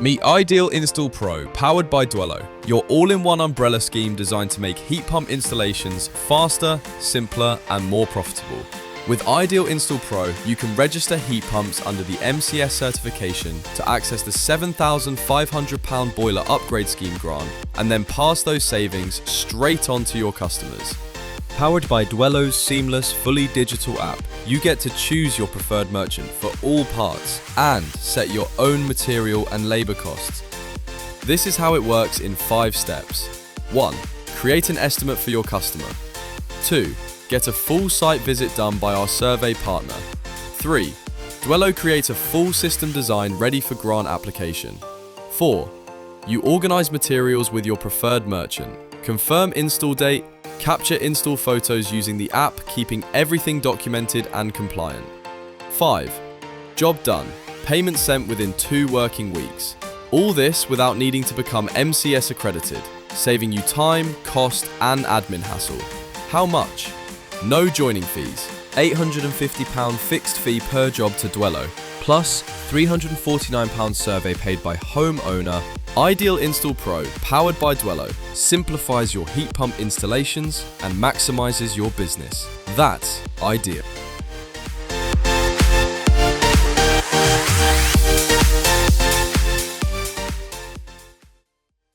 Meet Ideal InstallPro, powered by Dwellow, your all-in-one umbrella scheme designed to make heat pump installations faster, simpler, and more profitable. With Ideal InstallPro, you can register heat pumps under the MCS certification to access the £7,500 boiler upgrade scheme grant, and then pass those savings straight on to your customers. Powered by Dwellow's seamless, fully digital app, you get to choose your preferred merchant for all parts and set your own material and labour costs. This is how it works in 5 steps. 1. Create an estimate for your customer. 2. Get a full site visit done by our survey partner. 3. Dwellow creates a full system design ready for grant application. 4. You organise materials with your preferred merchant. Confirm install date. Capture install photos using the app, keeping everything documented and compliant. 5. Job done. Payment sent within 2 working weeks. All this without needing to become MCS accredited, saving you time, cost, and admin hassle. How much? No joining fees. £850 fixed fee per job to Dwellow, plus £349 survey paid by homeowner. Ideal InstallPro, powered by Dwellow, simplifies your heat pump installations and maximizes your business. That's Ideal.